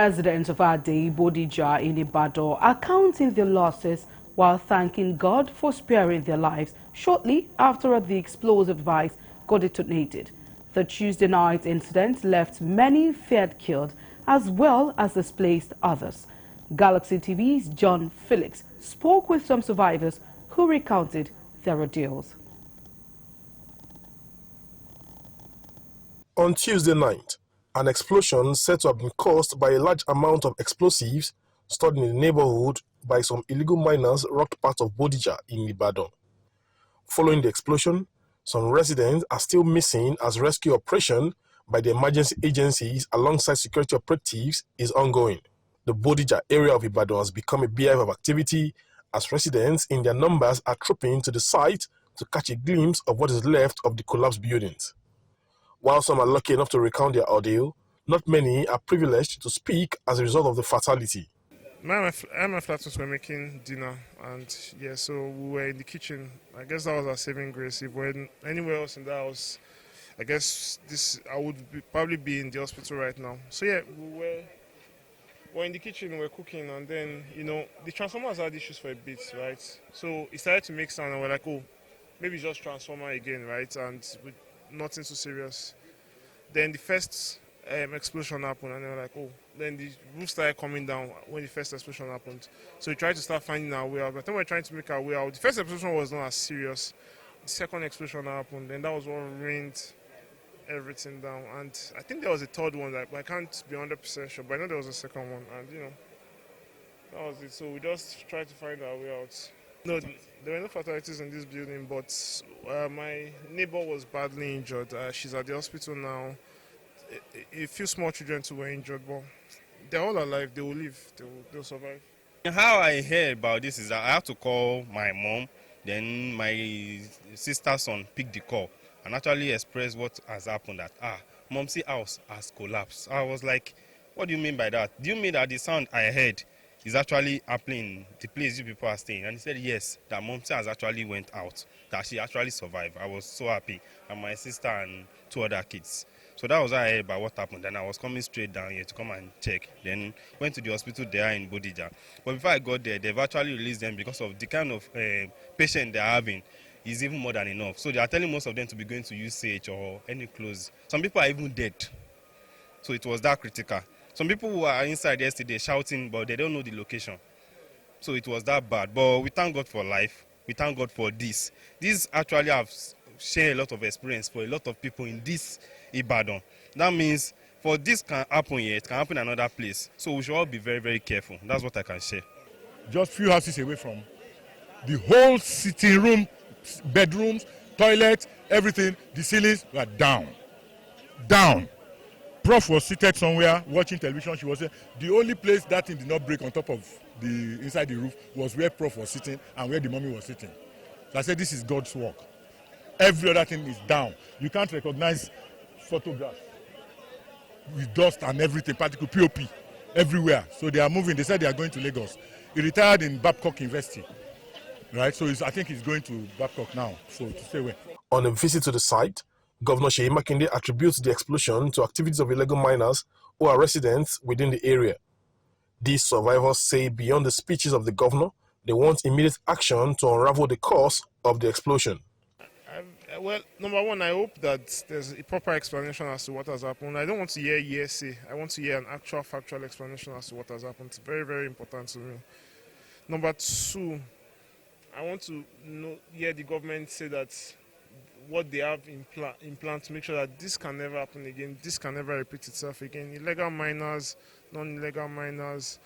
Residents of Ade, Bodija in Ibadan are counting their losses while thanking God for sparing their lives shortly after the explosive device got detonated. The Tuesday night incident left many feared killed as well as displaced others. Galaxy TV's John Felix spoke with some survivors who recounted their ordeals. On Tuesday night, an explosion said to have been caused by a large amount of explosives stored in the neighborhood by some illegal miners rocked part of Bodija in Ibadan. Following the explosion, some residents are still missing as rescue operation by the emergency agencies alongside security operatives is ongoing. The Bodija area of Ibadan has become a beehive of activity as residents in their numbers are trooping to the site to catch a glimpse of what is left of the collapsed buildings. While some are lucky enough to recount their ordeal, not many are privileged to speak as a result of the fatality. Me and my flatmates were making dinner, and yeah, so we were in the kitchen. I guess that was our saving grace. If we were anywhere else in the house, I guess I would probably be in the hospital right now. So yeah, we were in the kitchen, we were cooking, and then the transformers had issues for a bit, right? So it started to make sound, and we're like, oh, maybe just transformer again, right? And nothing too serious. Then the first explosion happened, and they were like, oh. Then the roof started coming down when the first explosion happened. So we tried to start finding our way out. But then we were trying to make our way out. The first explosion was not as serious. The second explosion happened, and that was what rained everything down. And I think there was a third one that I can't be 100% sure, but I know there was a second one, and that was it. So we just tried to find our way out. No, there were no fatalities in this building, but my neighbor was badly injured. She's at the hospital now. A few small children too were injured, but they're all alive. They will live. They'll survive. How I heard about this is that I have to call my mom. Then my sister's son picked the call and actually expressed what has happened. That Mom's house has collapsed. I was like, what do you mean by that? Do you mean that the sound I heard is actually happening the place you people are staying? And he said yes, that Mom's has actually went out, that she actually survived. I was so happy, and my sister and two other kids. So that was how I heard about what happened. Then I was coming straight down here to come and check. Then went to the hospital there in Bodija. But before I got there, they've actually released them because of the kind of patient they're having is even more than enough. So they are telling most of them to be going to UCH or any close. Some people are even dead. So it was that critical. Some people who are inside yesterday shouting, but they don't know the location. So it was that bad. But we thank God for life. We thank God for this. This actually have shared a lot of experience for a lot of people in this Ibadan. That means for this can happen here, it can happen in another place. So we should all be very, very careful. That's what I can share. Just few houses away from the whole sitting room, bedrooms, toilets, everything, the ceilings were down. Down. Prof was seated somewhere watching television. She was there. The only place that thing did not break on top of the inside the roof was where Prof was sitting and where the mommy was sitting. So I said, this is God's work. Every other thing is down. You can't recognize photographs with dust and everything, particle POP everywhere. So they are moving. They said they are going to Lagos. He retired in Babcock University, right? So I think he's going to Babcock now, so to stay away. On a visit to the site, Governor Seyi Makinde attributes the explosion to activities of illegal miners who are residents within the area. These survivors say beyond the speeches of the governor, they want immediate action to unravel the cause of the explosion. Well, number one, I hope that there's a proper explanation as to what has happened. I don't want to hear hearsay. I want to hear an actual factual explanation as to what has happened. It's very, very important to me. Number two, I want to hear the government say that what they have in plan to make sure that this can never happen again. This can never repeat itself again. Illegal miners, non-illegal miners.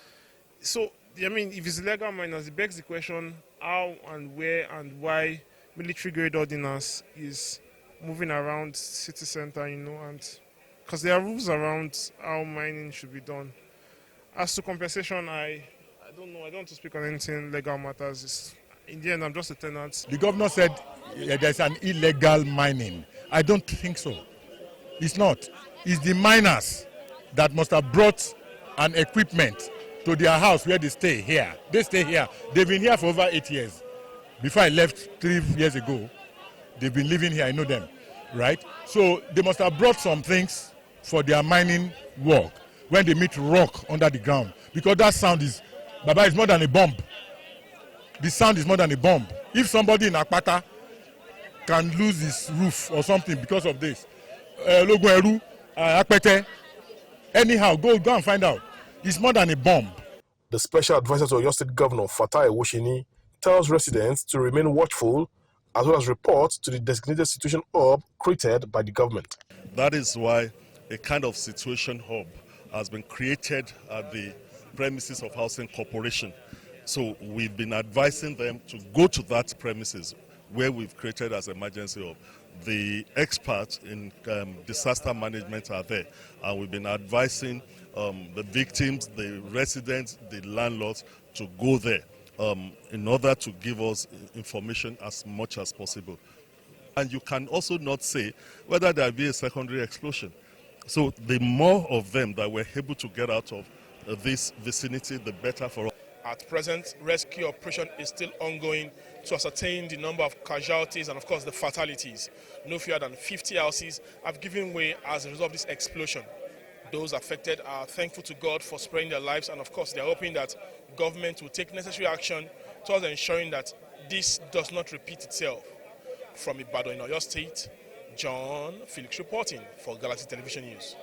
So, I mean, if it's illegal miners, it begs the question how and where and why military-grade ordnance is moving around city center, and because there are rules around how mining should be done. As to compensation, I don't know. I don't want to speak on anything legal matters. In the end, I'm just a tenant. The governor said there's an illegal mining. I don't think so. It's not. It's the miners that must have brought an equipment to their house where they stay here. They stay here. They've been here for over 8 years. Before I left 3 years ago, they've been living here, I know them, right? So they must have brought some things for their mining work. when they meet rock under the ground, because that sound is, Baba, is more than a bomb. The sound is more than a bomb. If somebody in Akpata can lose his roof or something because of this, Logun Eru, Akpete, anyhow, go and find out. It's more than a bomb. The special advisor to Oyo State Governor Fatai Woshini tells residents to remain watchful as well as report to the designated situation hub created by the government. That is why a kind of situation hub has been created at the premises of Housing Corporation. So we've been advising them to go to that premises where we've created as emergency hub. The experts in disaster management are there, and we've been advising the victims, the residents, the landlords to go there in order to give us information as much as possible. And you can also not say whether there will be a secondary explosion. So the more of them that we're able to get out of this vicinity, the better for us. At present, rescue operation is still ongoing to ascertain the number of casualties and, of course, the fatalities. No fewer than 50 houses have given way as a result of this explosion. Those affected are thankful to God for sparing their lives, and, of course, they are hoping that government will take necessary action towards ensuring that this does not repeat itself. From Ibadan in Oyo State, John Felix reporting for Galaxy Television News.